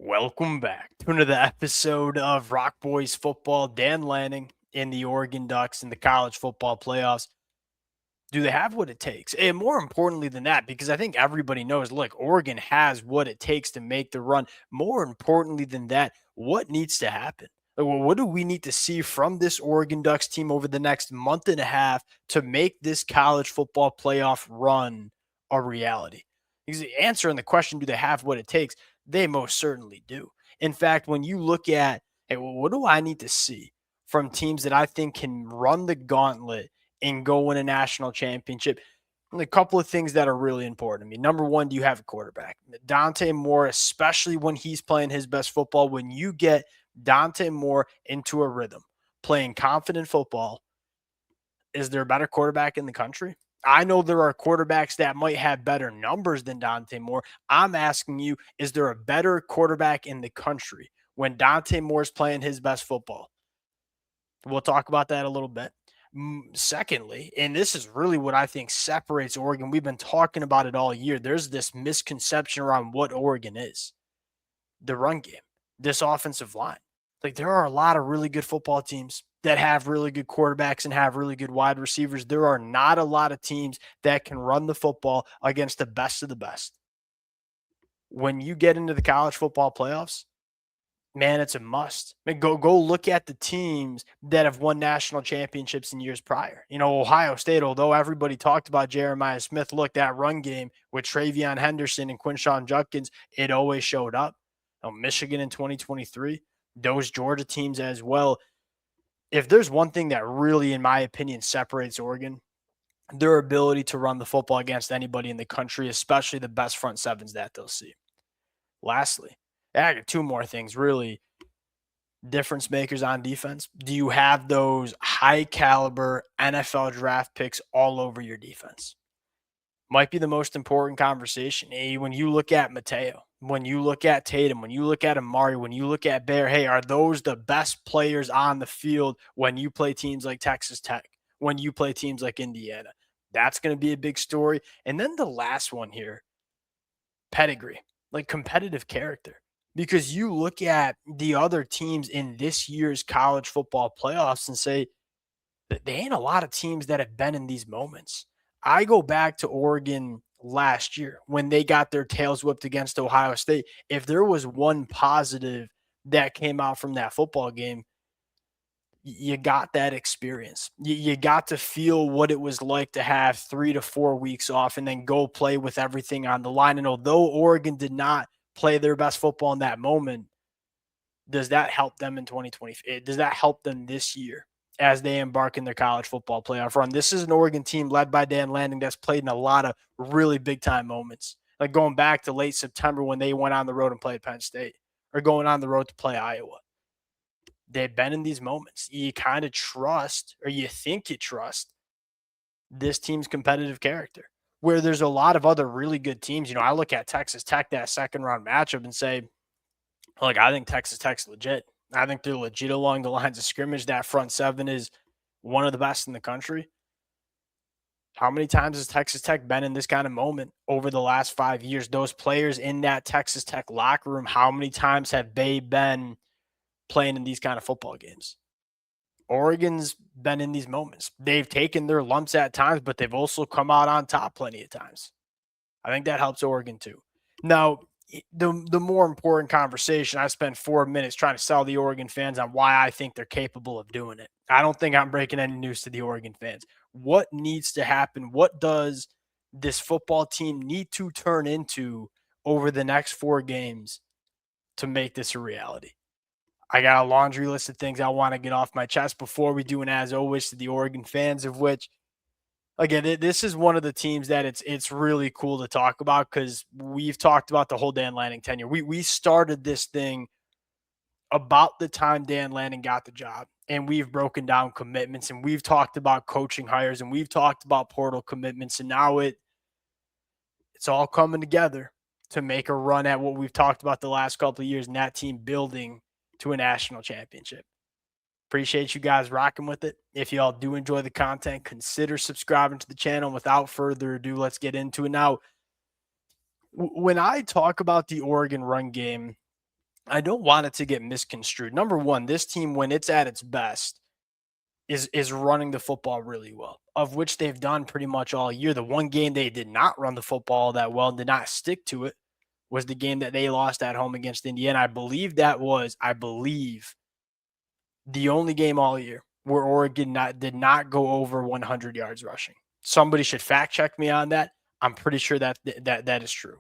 Welcome back to another episode of Rock Boys Football. Dan Lanning in the Oregon Ducks in the college football playoffs. Do they have what it takes? And more importantly than that, because I think everybody knows, look, Oregon has what it takes to make the run. More importantly than that, what needs to happen? What do we need to see from this Oregon Ducks team over the next month and a half to make this college football playoff run a reality? Because answering the question, do they have what it takes? They most certainly do. In fact, when you look at, hey, well, what do I need to see from teams that I think can run the gauntlet and go win a national championship? A couple of things that are really important to me. Number one, do you have a quarterback? Dante Moore, especially when he's playing his best football, when you get Dante Moore into a rhythm, playing confident football, is there a better quarterback in the country? I know there are quarterbacks that might have better numbers than Dante Moore. I'm asking you, is there a better quarterback in the country when Dante Moore is playing his best football? We'll talk about that a little bit. Secondly, and this is really what I think separates Oregon. We've been talking about it all year. There's this misconception around what Oregon is: the run game, this offensive line. Like, there are a lot of really good football teams that have really good quarterbacks and have really good wide receivers. There are not a lot of teams that can run the football against the best of the best. When you get into the college football playoffs, man, it's a must. I mean, go look at the teams that have won national championships in years prior. Ohio State, although everybody talked about Jeremiah Smith, look, that run game with Travion Henderson and Quinshon Judkins, it always showed up. Michigan in 2023, those Georgia teams as well. If there's one thing that really, in my opinion, separates Oregon, their ability to run the football against anybody in the country, especially the best front sevens that they'll see. Lastly, I got two more things really difference makers on defense. Do you have those high caliber NFL draft picks all over your defense? Might be the most important conversation. When you look at Mateo, when you look at Tatum, when you look at Amari, when you look at Bear, hey, are those the best players on the field when you play teams like Texas Tech, when you play teams like Indiana? That's going to be a big story. And then the last one here, pedigree, like competitive character. Because you look at the other teams in this year's college football playoffs and say that there ain't a lot of teams that have been in these moments. I go back to Oregon last year when they got their tails whipped against Ohio State. If there was one positive that came out from that football game, you got that experience. You got to feel what it was like to have 3 to 4 weeks off and then go play with everything on the line. And although Oregon did not play their best football in that moment, does that help them in 2020? Does that help them this year as they embark in their college football playoff run? This is an Oregon team led by Dan Lanning that's played in a lot of really big time moments, like going back to late September when they went on the road and played Penn State, or going on the road to play Iowa. They've been in these moments. You kind of trust, or you think you trust, this team's competitive character, where there's a lot of other really good teams. I look at Texas Tech, that second round matchup, and say, like, I think Texas Tech's legit. I think they're legit along the lines of scrimmage. That front seven is one of the best in the country. How many times has Texas Tech been in this kind of moment over the last 5 years? Those players in that Texas Tech locker room, how many times have they been playing in these kind of football games? Oregon's been in these moments. They've taken their lumps at times, but they've also come out on top plenty of times. I think that helps Oregon too. Now, the more important conversation, I spent 4 minutes trying to sell the Oregon fans on why I think they're capable of doing it. I don't think I'm breaking any news to the Oregon fans. What needs to happen? What does this football team need to turn into over the next 4 games to make this a reality? I got a laundry list of things I want to get off my chest before we do, and as always, to the Oregon fans, of which, again, this is one of the teams that it's really cool to talk about because we've talked about the whole Dan Lanning tenure. We started this thing about the time Dan Lanning got the job, and we've broken down commitments, and we've talked about coaching hires, and we've talked about portal commitments, and now it's all coming together to make a run at what we've talked about the last couple of years, and that team building to a national championship. Appreciate you guys rocking with it. If y'all do enjoy the content, consider subscribing to the channel. Without further ado, let's get into it. Now, when I talk about the Oregon run game, I don't want it to get misconstrued. Number one, this team, when it's at its best, is running the football really well, of which they've done pretty much all year. The one game they did not run the football that well, did not stick to it, was the game that they lost at home against Indiana. I believe, the only game all year where Oregon did not go over 100 yards rushing. Somebody should fact check me on that. I'm pretty sure that is true.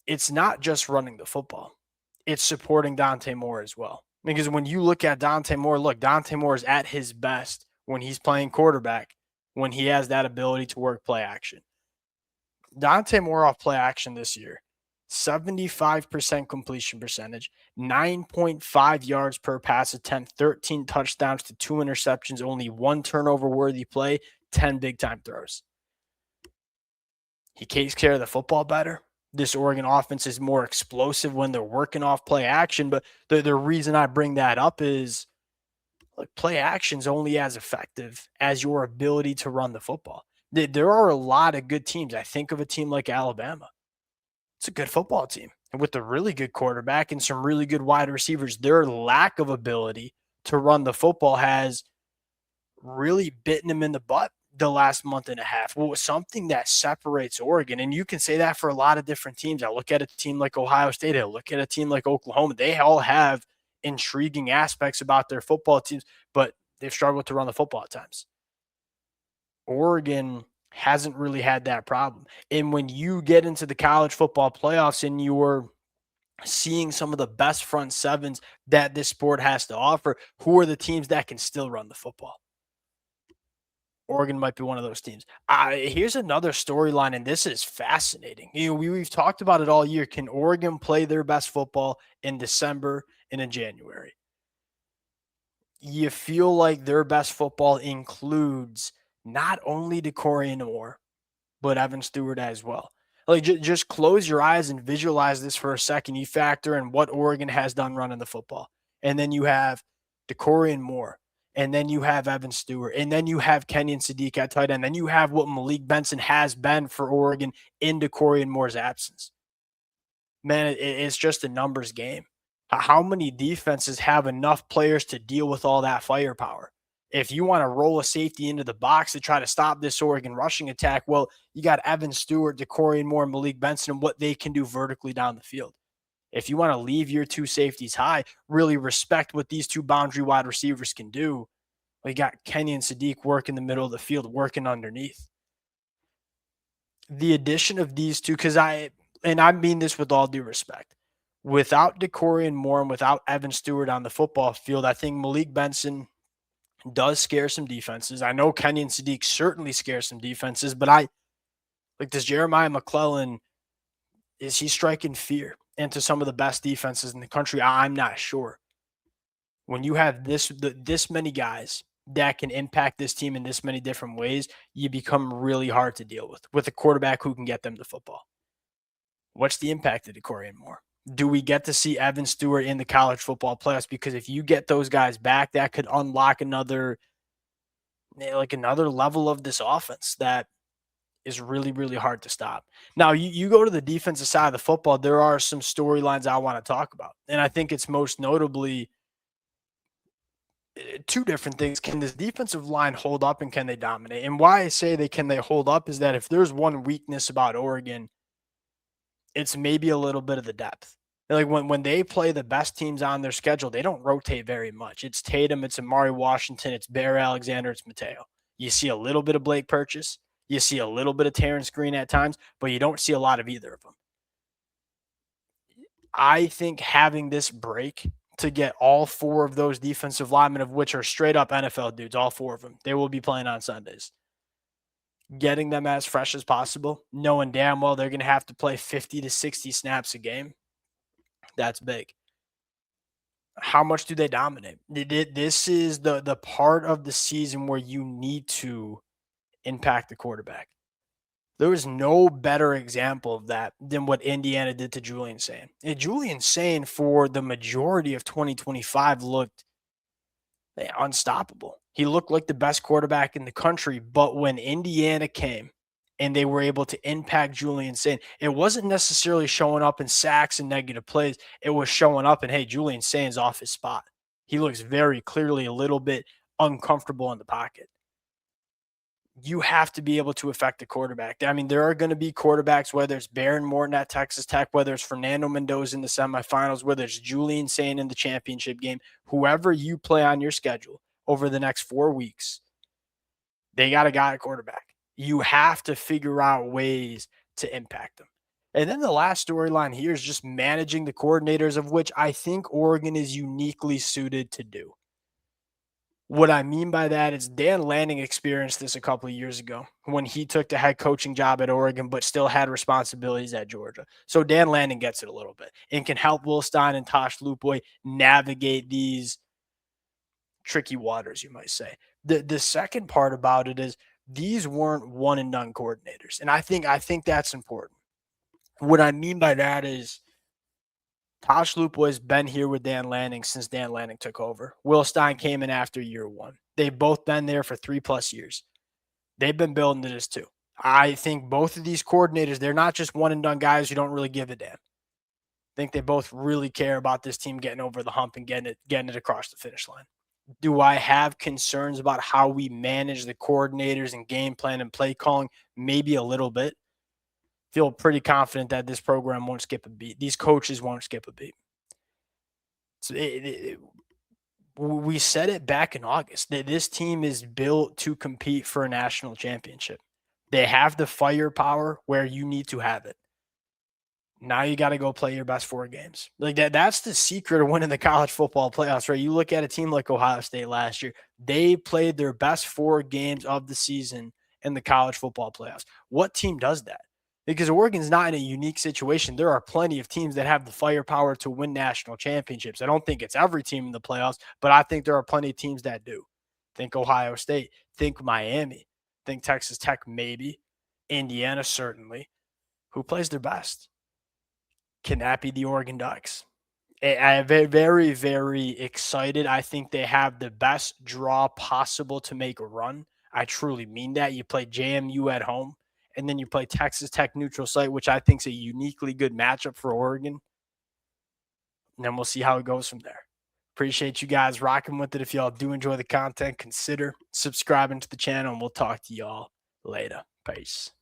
It's not just running the football; it's supporting Dante Moore as well. Because when you look at Dante Moore, look, Dante Moore is at his best when he's playing quarterback, when he has that ability to work play action. Dante Moore off play action this year, 75% completion percentage, 9.5 yards per pass attempt, 13 touchdowns to 2 interceptions, only 1 turnover worthy play, 10 big time throws. He takes care of the football better. This Oregon offense is more explosive when they're working off play action. But the reason I bring that up is, look, play action is only as effective as your ability to run the football. There are a lot of good teams. I think of a team like Alabama. It's a good football team. And with a really good quarterback and some really good wide receivers, their lack of ability to run the football has really bitten them in the butt the last month and a half. Well, something that separates Oregon, and you can say that for a lot of different teams. I look at a team like Ohio State, I look at a team like Oklahoma. They all have intriguing aspects about their football teams, but they've struggled to run the football at times. Oregon hasn't really had that problem. And when you get into the college football playoffs and you're seeing some of the best front sevens that this sport has to offer, who are the teams that can still run the football? Oregon might be one of those teams. Here's another storyline, and this is fascinating. We've talked about it all year. Can Oregon play their best football in December and in January? You feel like their best football includes not only DeCorian Moore, but Evan Stewart as well. Like, just close your eyes and visualize this for a second. You factor in what Oregon has done running the football. And then you have DeCorian Moore. And then you have Evan Stewart. And then you have Kenyon Sadiq at tight end. Then you have what Malik Benson has been for Oregon in DeCorian Moore's absence. Man, it's just a numbers game. How many defenses have enough players to deal with all that firepower? If you want to roll a safety into the box to try to stop this Oregon rushing attack, well, you got Evan Stewart, DeCorian Moore, and Malik Benson, and what they can do vertically down the field. If you want to leave your two safeties high, really respect what these two boundary wide receivers can do. Well, you got Kenyon Sadiq working the middle of the field, working underneath. The addition of these two, and I mean this with all due respect, without DeCorian Moore and without Evan Stewart on the football field, I think Malik Benson does scare some defenses. I know Kenyon Sadiq certainly scares some defenses, but does Jeremiah McClellan, is he striking fear into some of the best defenses in the country? I'm not sure. When you have this many guys that can impact this team in this many different ways, you become really hard to deal with a quarterback who can get them the football. What's the impact of DeCorian Moore? Do we get to see Evan Stewart in the college football playoffs? Because if you get those guys back, that could unlock another level of this offense that is really, really hard to stop. Now, you go to the defensive side of the football, there are some storylines I want to talk about. And I think it's most notably two different things. Can this defensive line hold up and can they dominate? And why I say they hold up is that if there's one weakness about Oregon, it's maybe a little bit of the depth. Like when they play the best teams on their schedule, they don't rotate very much. It's Tatum, it's Amari Washington, it's Bear Alexander, it's Mateo. You see a little bit of Blake Purchase, you see a little bit of Terrence Green at times, but you don't see a lot of either of them. I think having this break to get all four of those defensive linemen, of which are straight up NFL dudes, all four of them, they will be playing on Sundays. Getting them as fresh as possible, knowing damn well they're going to have to play 50 to 60 snaps a game. That's big. How much do they dominate? This is the part of the season where you need to impact the quarterback. There was no better example of that than what Indiana did to Julian Sain. And Julian Sain, for the majority of 2025, looked unstoppable. He looked like the best quarterback in the country. But when Indiana came and they were able to impact Julian Sain. It wasn't necessarily showing up in sacks and negative plays. It was showing up and, hey, Julian Sain's off his spot. He looks very clearly a little bit uncomfortable in the pocket. You have to be able to affect the quarterback. I mean, there are going to be quarterbacks, whether it's Baron Morton at Texas Tech, whether it's Fernando Mendoza in the semifinals, whether it's Julian Sain in the championship game, whoever you play on your schedule over the next 4 weeks, they got a guy at quarterback. You have to figure out ways to impact them. And then the last storyline here is just managing the coordinators, of which I think Oregon is uniquely suited to do. What I mean by that is Dan Lanning experienced this a couple of years ago when he took the head coaching job at Oregon, but still had responsibilities at Georgia. So Dan Lanning gets it a little bit and can help Will Stein and Tosh Lupoy navigate these tricky waters, you might say. The second part about it is these weren't one and done coordinators. And I think that's important. What I mean by that is Tosh Lupoy has been here with Dan Lanning since Dan Lanning took over. Will Stein came in after year one. They've both been there for 3+ years. They've been building to this too. I think both of these coordinators, they're not just one and done guys who don't really give a damn. I think they both really care about this team getting over the hump and getting it across the finish line. Do I have concerns about how we manage the coordinators and game plan and play calling? Maybe a little bit. Feel pretty confident that this program won't skip a beat. These coaches won't skip a beat. So we said it back in August that this team is built to compete for a national championship. They have the firepower where you need to have it. Now you got to go play your best 4 games. Like that's the secret of winning the college football playoffs, right? You look at a team like Ohio State last year, they played their best 4 games of the season in the college football playoffs. What team does that? Because Oregon's not in a unique situation. There are plenty of teams that have the firepower to win national championships. I don't think it's every team in the playoffs, but I think there are plenty of teams that do. Think Ohio State, think Miami, think Texas Tech maybe, Indiana certainly. Who plays their best? Can that be the Oregon Ducks? I am very, very excited. I think they have the best draw possible to make a run. I truly mean that. You play JMU at home, and then you play Texas Tech neutral site, which I think is a uniquely good matchup for Oregon. And then we'll see how it goes from there. Appreciate you guys rocking with it. If y'all do enjoy the content, consider subscribing to the channel, and we'll talk to y'all later. Peace.